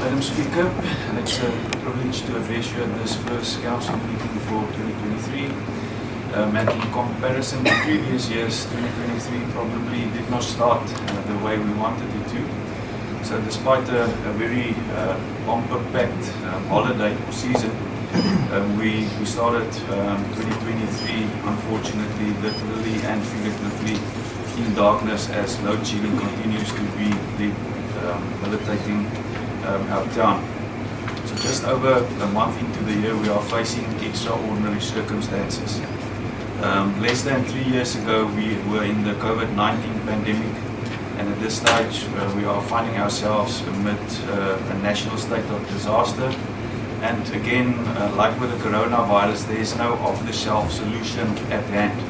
Madam Speaker, and it's a privilege to address you at this first council meeting for 2023. And in comparison to previous years, 2023 probably did not start the way we wanted it to. So despite a very bumper-packed holiday season, we started 2023, unfortunately, literally and figuratively in darkness as load shedding continues to be debilitating our town. So just over a month into the year, we are facing extraordinary circumstances. Less than 3 years ago, we were in the COVID-19 pandemic, and at this stage, we are finding ourselves amid a national state of disaster. And again, like with the coronavirus, there is no off-the-shelf solution at hand.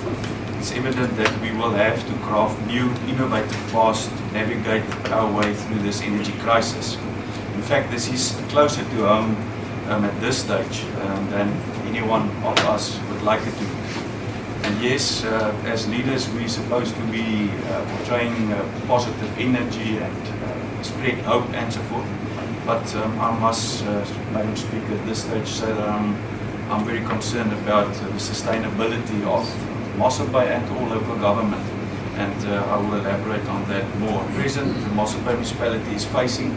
It's evident that we will have to craft new, innovative paths to navigate our way through this energy crisis. In fact, this is closer to home at this stage than anyone of us would like it to be. And yes, as leaders, we're supposed to be portraying positive energy and spread hope and so forth. But I must, Madam Speaker, at this stage say that I'm very concerned about the sustainability of Mossel Bay and all local government. And I will elaborate on that more. At present, the Mossel Bay Municipality is facing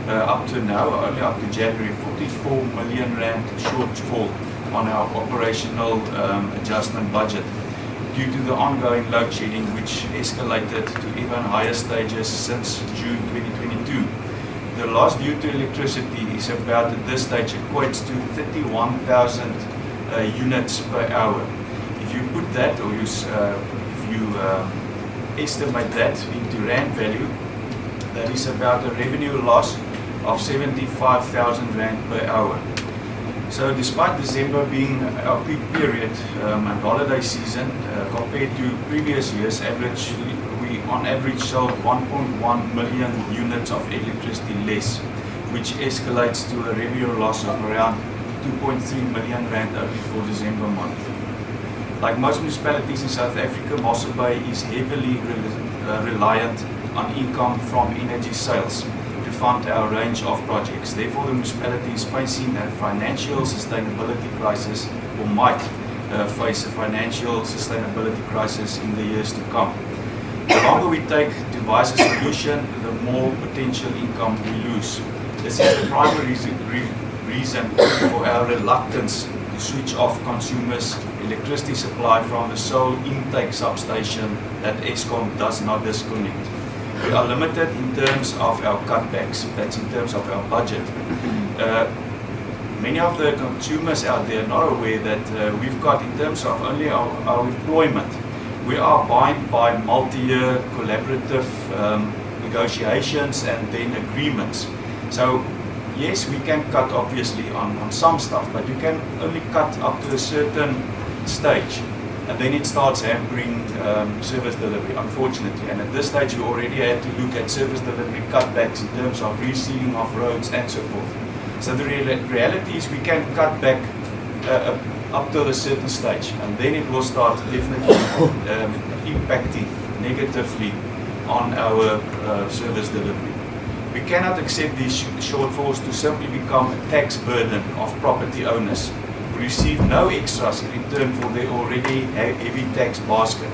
up to now, only up to January, 44 million rand shortfall on our operational adjustment budget due to the ongoing load shedding, which escalated to even higher stages since June 2022. The loss due to electricity is about, at this stage, equates to 31,000 units per hour. If you put that, or if you estimate that into rand value, that is about a revenue loss of 75,000 rand per hour. So despite December being our peak period and holiday season, compared to previous years, we on average sold 1.1 million units of electricity less, which escalates to a revenue loss of around 2.3 million rand only for December month. Like most municipalities in South Africa, Mossel Bay is heavily reliant on income from energy sales to fund our range of projects. Therefore, the municipality is facing a financial sustainability crisis, or might face a financial sustainability crisis in the years to come. The longer we take to devise a solution, the more potential income we lose. This is the primary reason for our reluctance to switch off consumers' electricity supply from the sole intake substation that Eskom does not disconnect. We are limited in terms of our cutbacks, that's in terms of our budget. Many of the consumers out there are not aware that we've got, in terms of only our employment, we are bound by multi-year collaborative negotiations and then agreements. So yes, we can cut obviously on some stuff, but you can only cut up to a certain stage. And then it starts hampering service delivery, unfortunately. And at this stage, we already had to look at service delivery cutbacks in terms of resealing of roads and so forth. So the reality is we can cut back up to a certain stage, and then it will start definitely impacting negatively on our service delivery. We cannot accept these shortfalls to simply become a tax burden of property owners who receive no extras in return for their already heavy tax basket.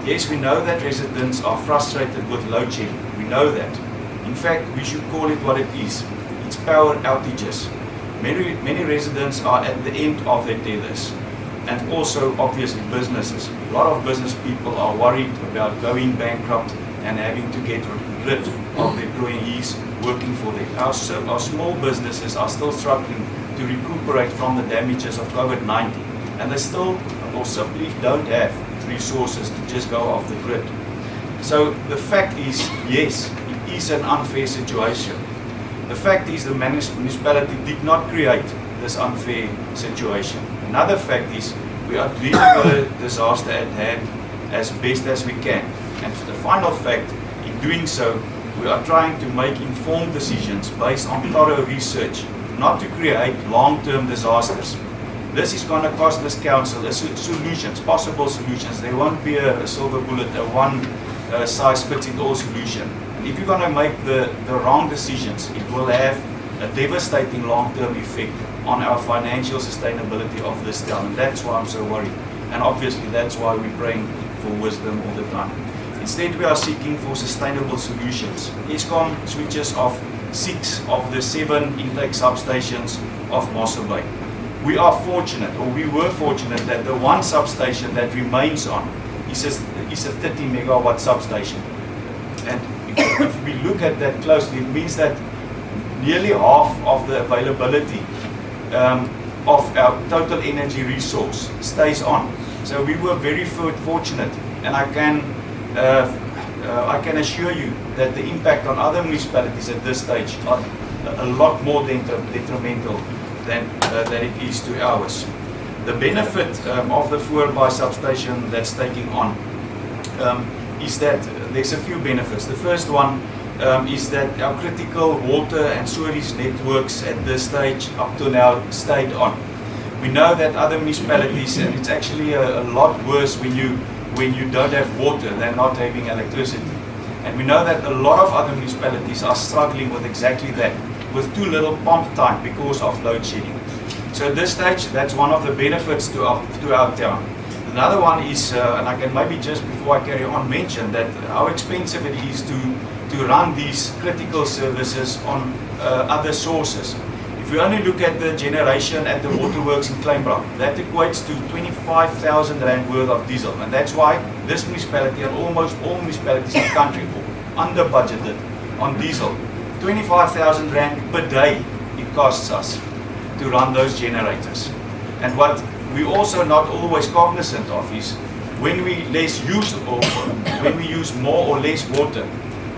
Yes, we know that residents are frustrated with load shedding. We know that. In fact, we should call it what it is. It's power outages. Many residents are at the end of their tethers, and also obviously businesses. A lot of business people are worried about going bankrupt and having to get rid of the employees working for them. Our small businesses are still struggling to recuperate from the damages of COVID-19, and they still or simply don't have resources to just go off the grid. So the fact is, yes, it is an unfair situation. The fact is the municipality did not create this unfair situation. Another fact is we are dealing with a disaster at hand as best as we can. And the final fact, in doing so, we are trying to make informed decisions based on thorough research, not to create long-term disasters. This is going to cost this council solutions, possible solutions. There won't be a silver bullet, a one-size-fits-it-all solution. And if you're going to make the wrong decisions, it will have a devastating long-term effect on our financial sustainability of this town. And that's why I'm so worried. And obviously that's why we're praying for wisdom all the time. Instead, we are seeking for sustainable solutions. Eskom switches off 6 of the 7 intake substations of Mossel Bay. We are fortunate, or we were fortunate, that the one substation that remains on is a 30 megawatt substation. And if we look at that closely, it means that nearly half of the availability of our total energy resource stays on. So we were very fortunate, and I can assure you that the impact on other municipalities at this stage are a lot more detrimental than it is to ours. The benefit of the Voorbaai substation that's taking on is that there's a few benefits. The first one is that our critical water and sewerage networks at this stage up to now stayed on. We know that other municipalities, and it's actually a lot worse when you don't have water than not having electricity. And we know that a lot of other municipalities are struggling with exactly that, with too little pump time because of load shedding. So at this stage, that's one of the benefits to our town. Another one is, and I can maybe just before I carry on mention that how expensive it is to run these critical services on other sources. If we only look at the generation at the waterworks in Kleinbrak, that equates to 25,000 rand worth of diesel, and that's why this municipality and almost all municipalities in the country are under budgeted on diesel. 25,000 rand per day it costs us to run those generators. And what we also not always cognizant of is when we when we use more or less water,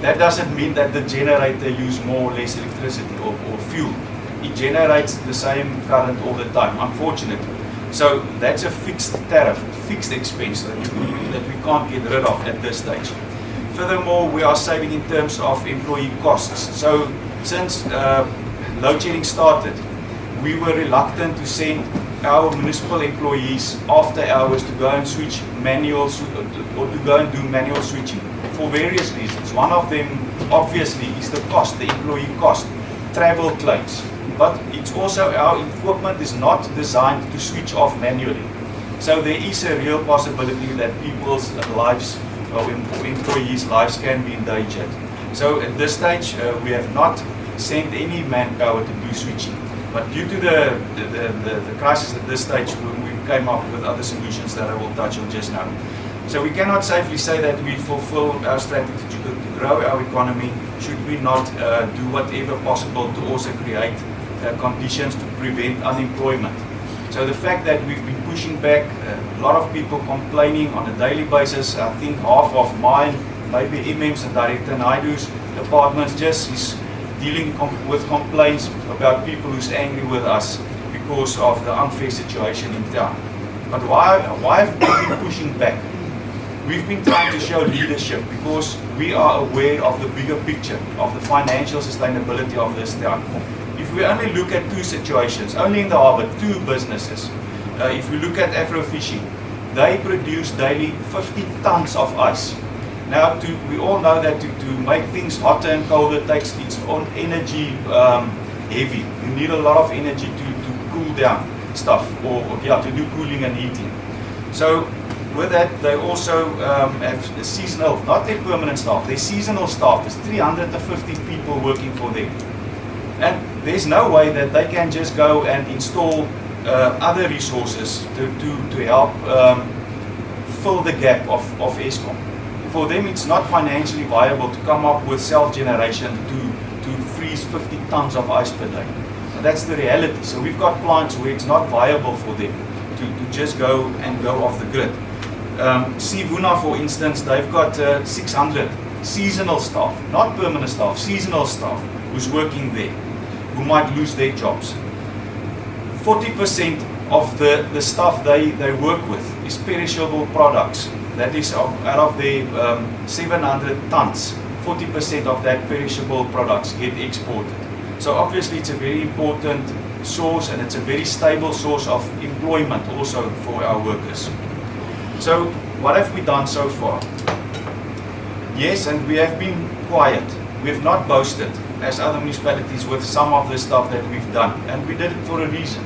that doesn't mean that the generator use more or less electricity or fuel. It generates the same current all the time, unfortunately. So that's a fixed tariff, fixed expense that we can't get rid of at this stage. Furthermore, we are saving in terms of employee costs. So since load shedding started, we were reluctant to send our municipal employees after hours to go and switch manual or to go and do manual switching for various reasons. One of them obviously is the cost, the employee cost, travel claims. But it's also our equipment is not designed to switch off manually. So there is a real possibility that people's lives or employees' lives can be endangered. So at this stage, we have not sent any manpower to do switching. But due to the crisis at this stage, we came up with other solutions that I will touch on just now. So we cannot safely say that we fulfill our strategy to grow our economy should we not do whatever possible to also create conditions to prevent unemployment. So the fact that we've been pushing back, a lot of people complaining on a daily basis. I think half of mine, maybe MM's and Director Naidu's departments just is dealing with complaints about people who's angry with us because of the unfair situation in town. But why have we been pushing back? We've been trying to show leadership because we are aware of the bigger picture of the financial sustainability of this town. If we only look at 2 situations, only in the harbour, 2 businesses. If we look at Afrofishing, they produce daily 50 tons of ice. Now, we all know that to make things hotter and colder takes its own energy heavy. You need a lot of energy to cool down stuff or to do cooling and heating. So with that, they also have seasonal, not their permanent staff, their seasonal staff. There's 350 people working for them. And there's no way that they can just go and install other resources to help fill the gap of Eskom. For them, it's not financially viable to come up with self-generation to freeze 50 tons of ice per day. And that's the reality. So we've got plants where it's not viable for them to just go off the grid. Sivuna, for instance, they've got 600 seasonal staff, not permanent staff, seasonal staff who's working there, who might lose their jobs. 40% of the stuff they work with is perishable products. That is, out of the 700 tons, 40% of that perishable products get exported. So obviously it's a very important source, and it's a very stable source of employment also for our workers. So what have we done so far? Yes, and we have been quiet. We have not boasted. as other municipalities with some of the stuff that we've done, and we did it for a reason.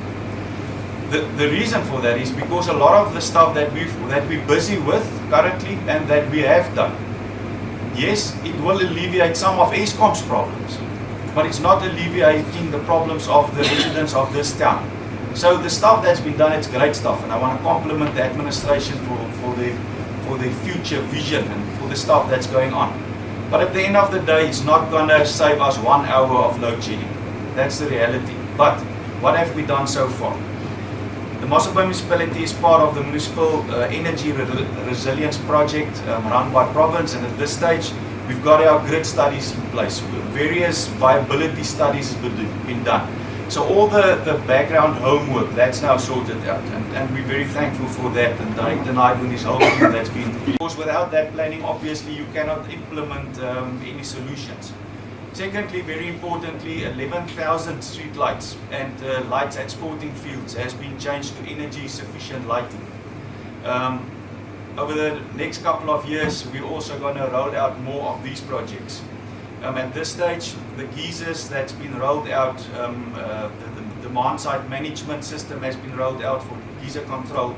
The reason for that is because a lot of the stuff that we're busy with currently and that we have done, yes, it will alleviate some of Eskom's problems, but it's not alleviating the problems of the residents of this town. So the stuff that's been done, it's great stuff, and I want to compliment the administration for their future vision and for the stuff that's going on. But at the end of the day, it's not going to save us 1 hour of load shedding. That's the reality. But what have we done so far? The Municipal Municipality is part of the Municipal Energy Resilience Project run by province, and at this stage we've got our grid studies in place. Various viability studies have been done. So all the background homework, that's now sorted out, and we're very thankful for that, and Director Naidu and his whole team that's been. Because without that planning, obviously you cannot implement any solutions. Secondly, very importantly, 11,000 street lights and lights at sporting fields has been changed to energy sufficient lighting. Over the next couple of years, we're also going to roll out more of these projects. At this stage, the geysers that's been rolled out, the demand side management system has been rolled out for geyser control,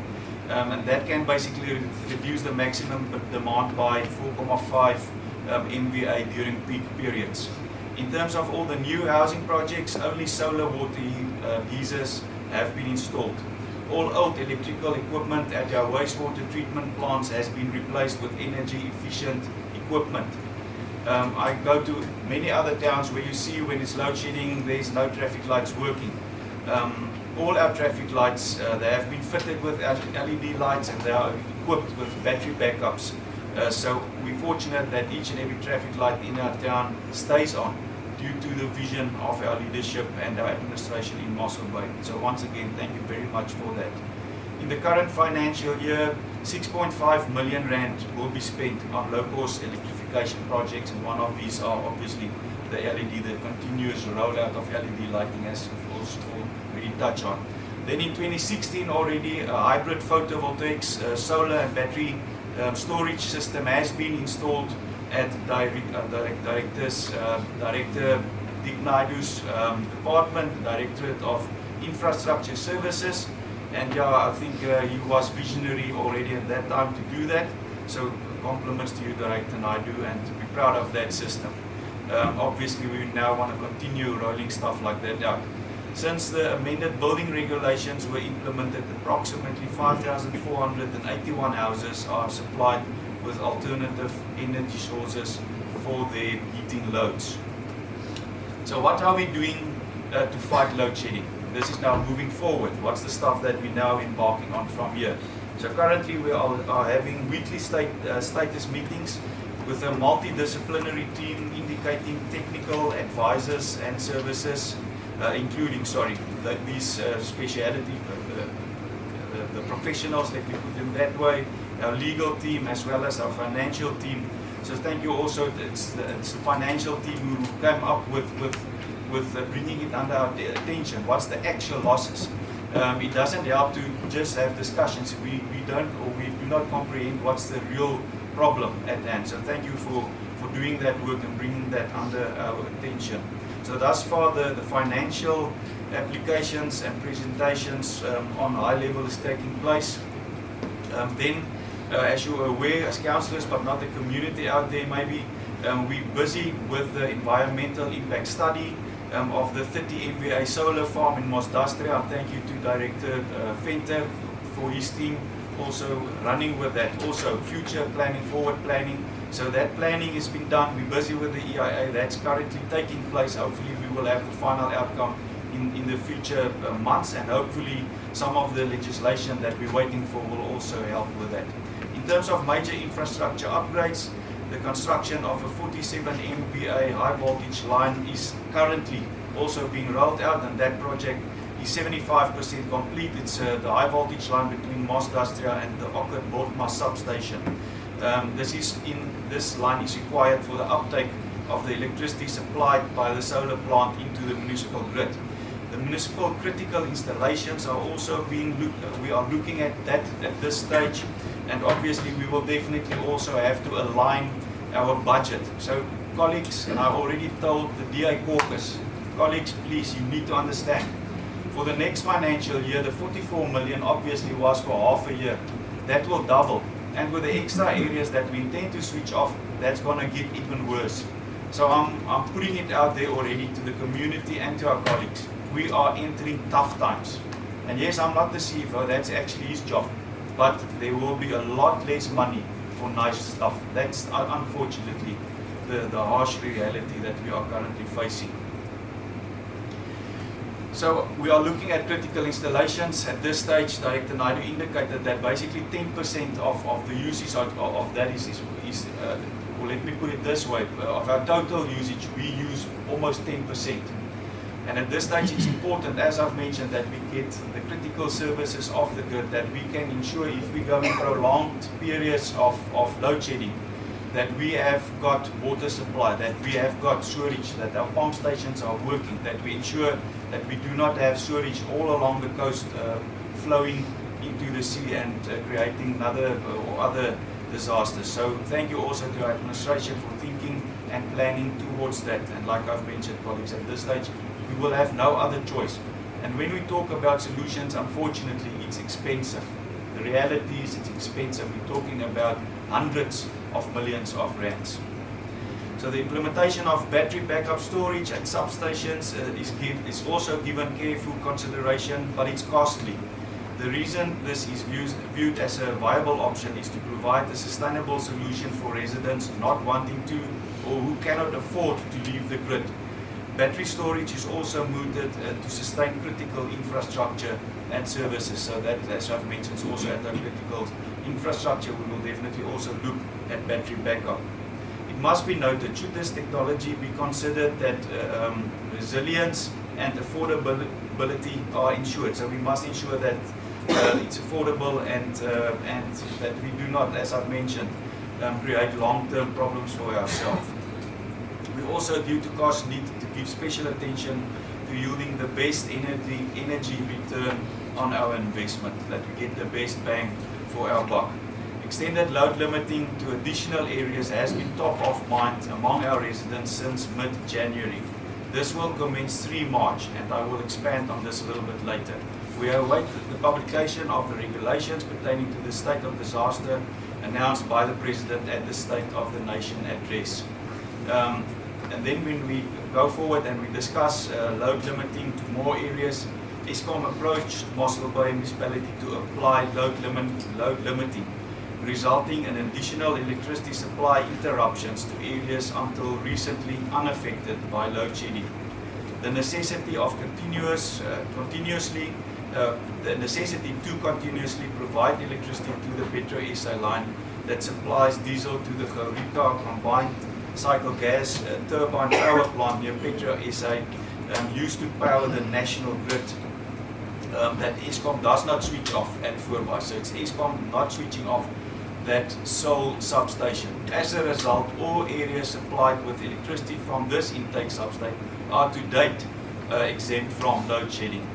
and that can basically reduce the maximum demand by 4.5 MVA during peak periods. In terms of all the new housing projects, only solar water geysers have been installed. All old electrical equipment at our wastewater treatment plants has been replaced with energy efficient equipment. I go to many other towns where you see when it's load shedding, there's no traffic lights working. All our traffic lights, they have been fitted with LED lights, and they are equipped with battery backups. So we're fortunate that each and every traffic light in our town stays on due to the vision of our leadership and our administration in Mossel Bay. So once again, thank you very much for that. In the current financial year, 6.5 million rand will be spent on low-cost electrification projects, and one of these are obviously the LED, the continuous rollout of LED lighting, as we've also already touched on. Then in 2016 already, a hybrid photovoltaics, solar and battery storage system has been installed at Director Dirk Naidu's department, Directorate of Infrastructure Services. And yeah, I think he was visionary already at that time to do that. So compliments to you, Director Naidu, and we're proud of that system. Obviously, we now want to continue rolling stuff like that out. Since the amended building regulations were implemented, approximately 5,481 houses are supplied with alternative energy sources for their heating loads. So what are we doing to fight load shedding? This is now moving forward. What's the stuff that we're now embarking on from here? So currently we are having weekly status meetings with a multidisciplinary team indicating technical advisors and services, including, these speciality, the professionals, let me put them that way, our legal team as well as our financial team. So thank you also, it's the financial team who came up with bringing it under our attention. What's the actual losses? It doesn't help to just have discussions. We do not comprehend what's the real problem at hand. So thank you for doing that work and bringing that under our attention. So thus far the financial applications and presentations on high level is taking place. Then as you are aware as councillors, but not the community out there maybe, we're busy with the environmental impact study of the 30 MVA solar farm in Mosdastria. Thank you to Director Venter for his team also running with that. Also future planning, forward planning. So that planning has been done. We're busy with the EIA. That's currently taking place. Hopefully we will have the final outcome in the future months, and hopefully some of the legislation that we're waiting for will also help with that. In terms of major infrastructure upgrades, the construction of a 47 MVA high voltage line is currently also being rolled out, and that project is 75% complete. It's the high voltage line between Mosdastria and the Okkert Boldmas substation. This line is required for the uptake of the electricity supplied by the solar plant into the municipal grid. The municipal critical installations are also we are looking at that at this stage, and obviously we will definitely also have to align our budget. So colleagues, and I've already told the DA caucus, colleagues, please, you need to understand. For the next financial year, the 44 million obviously was for half a year. That will double. And with the extra areas that we intend to switch off, that's going to get even worse. So I'm putting it out there already to the community and to our colleagues. We are entering tough times. And yes, I'm not the CFO, that's actually his job. But there will be a lot less money for nice stuff. That's unfortunately the harsh reality that we are currently facing. So we are looking at critical installations. At this stage, Director Naidu indicated that basically 10% of the usage of that is well, let me put it this way, of our total usage, we use almost 10%. And at this stage, it's important, as I've mentioned, that we get the critical services off the grid, that we can ensure if we go in prolonged periods of load shedding, that we have got water supply, that we have got sewerage, that our pump stations are working, that we ensure that we do not have sewerage all along the coast flowing into the sea and creating other disasters. So thank you also to our administration for thinking and planning towards that. And like I've mentioned, colleagues, at this stage, we will have no other choice. And when we talk about solutions, unfortunately, it's expensive. The reality is it's expensive. We're talking about hundreds of millions of rands. So the implementation of battery backup storage at substations is also given careful consideration, but it's costly. The reason this is viewed as a viable option is to provide a sustainable solution for residents not wanting to or who cannot afford to leave the grid. Battery storage is also mooted to sustain critical infrastructure and services. So that, as I've mentioned, is also at the critical infrastructure. We will definitely also look at battery backup. It must be noted, should this technology be considered, that resilience and affordability are ensured. So we must ensure that it's affordable and that we do not, as I've mentioned, create long-term problems for ourselves. We also, due to cost, need to give special attention to yielding the best energy return on our investment, that we get the best bang for our buck. Extended load limiting to additional areas has been top of mind among our residents since mid-January. This will commence 3 March, and I will expand on this a little bit later. We await the publication of the regulations pertaining to the state of disaster announced by the President at the State of the Nation address. And then when we go forward and we discuss load limiting to more areas, Eskom approached Mossel Bay Municipality to apply load limiting, resulting in additional electricity supply interruptions to areas until recently unaffected by load shedding. The necessity to continuously provide electricity to the Petro SA line that supplies diesel to the Gaurika combined cycle gas turbine power plant near Petro SA used to power the national grid that Eskom does not switch off at Voorby. So it's Eskom not switching off that sole substation. As a result, all areas supplied with electricity from this intake substation are to date exempt from load shedding.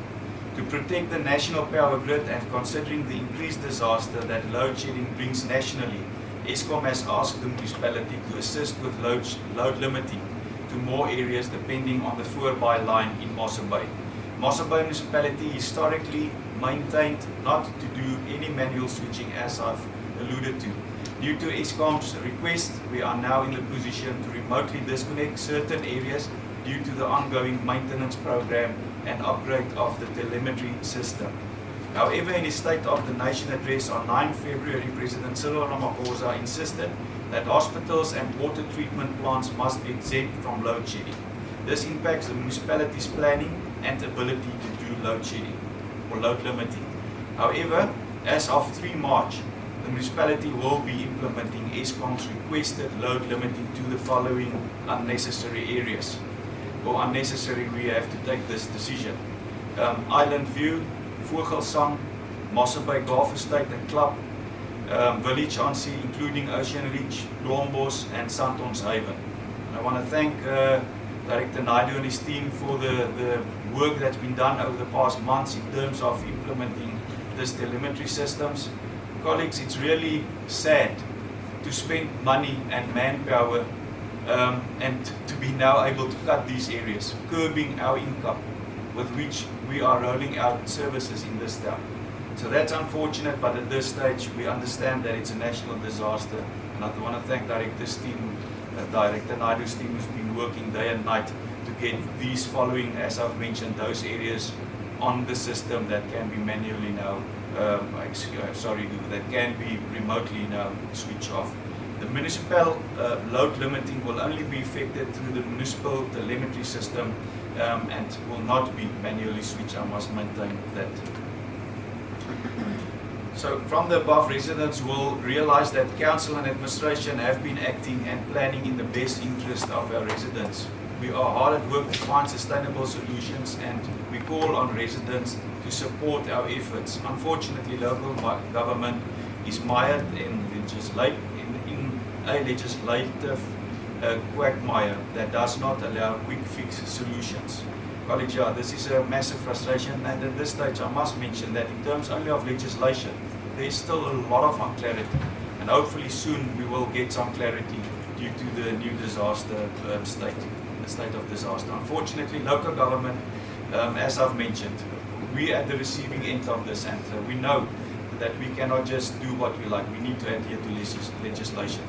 To protect the national power grid and considering the increased disaster that load shedding brings nationally, Eskom has asked the municipality to assist with load limiting to more areas depending on the Voorby line in Mossel Bay. Mossel Bay Municipality historically maintained not to do any manual switching, as I've alluded to. Due to Eskom's request, we are now in the position to remotely disconnect certain areas due to the ongoing maintenance program and upgrade of the telemetry system. However, in his State of the Nation address on 9 February, President Cyril Ramaphosa insisted that hospitals and water treatment plants must be exempt from load shedding. This impacts the municipality's planning and ability to do load shedding or load limiting. However, as of 3 March, the municipality will be implementing Eskom's requested load limiting to the following unnecessary areas. Or unnecessary, we have to take this decision. Island View, Vogelsang, Mossel Bay Golf Estate and Club, Village on Sea, including Ocean Reach, Bloembos and Santons Haven. I want to thank Director Naidu and his team for the work that's been done over the past months in terms of implementing this telemetry systems. Colleagues, it's really sad to spend money and manpower and to be now able to cut these areas, curbing our income with which we are rolling out services in this town. So that's unfortunate, but at this stage we understand that it's a national disaster, and I want to thank Director Naidu's team who's been working day and night to get these following, as I've mentioned, those areas on the system that can be manually now, that can be remotely now switched off. The municipal load limiting will only be effected through the municipal telemetry system and will not be manually switched. I must maintain that. So from the above, residents will realize that council and administration have been acting and planning in the best interest of our residents. We are hard at work to find sustainable solutions, and we call on residents to support our efforts. Unfortunately, local government is mired in a legislative quagmire that does not allow quick fix solutions. Colleagues, this is a massive frustration, and at this stage I must mention that in terms only of legislation, there is still a lot of unclarity, and hopefully soon we will get some clarity due to the new disaster state of disaster. Unfortunately, local government, as I've mentioned, we are at the receiving end of this, and we know that we cannot just do what we like. We need to adhere to legislation.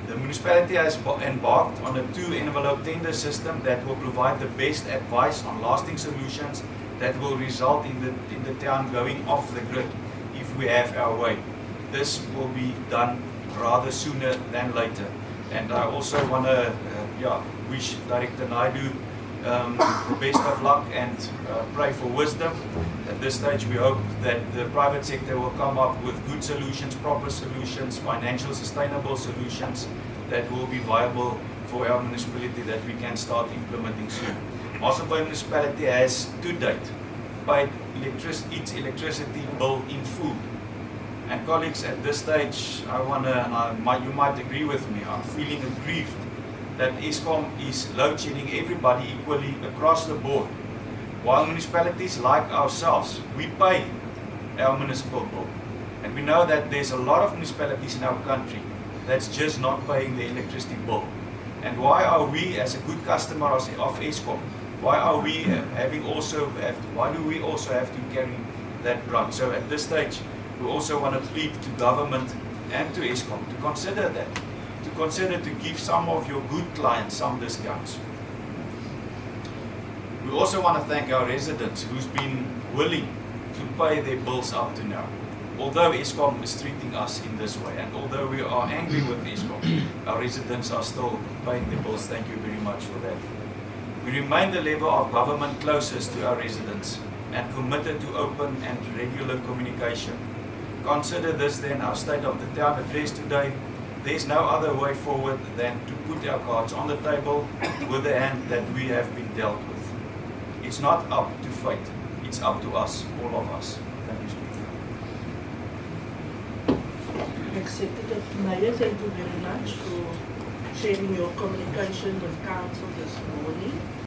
The municipality has embarked on a 2-envelope tender system that will provide the best advice on lasting solutions that will result in the town going off the grid if we have our way. This will be done rather sooner than later. And I also want to wish Director Naidu the best of luck and pray for wisdom. At this stage, we hope that the private sector will come up with good solutions, proper solutions, financial sustainable solutions that will be viable for our municipality that we can start implementing soon. Mossel Bay Municipality has to date paid its electricity bill in full. And colleagues, at this stage, you might agree with me, I'm feeling aggrieved that Eskom is load shedding everybody equally across the board. While municipalities like ourselves, we pay our municipal bill. And we know that there's a lot of municipalities in our country that's just not paying the electricity bill. And why are we, as a good customer of Eskom, why do we also have to carry that brunt? So at this stage, we also want to plead to government and to Eskom to consider that. To consider to give some of your good clients some discounts. We also want to thank our residents who's been willing to pay their bills up to now. Although Eskom is treating us in this way, and although we are angry with Eskom, our residents are still paying their bills. Thank you very much for that. We remain the level of government closest to our residents and committed to open and regular communication. Consider this then our State of the Town address today. There's no other way forward than to put our cards on the table with the hand that we have been dealt with. It's not up to fate, it's up to us, all of us. Thank you, Speaker. Executive Mayor, thank you very much for sharing your communication with Council this morning.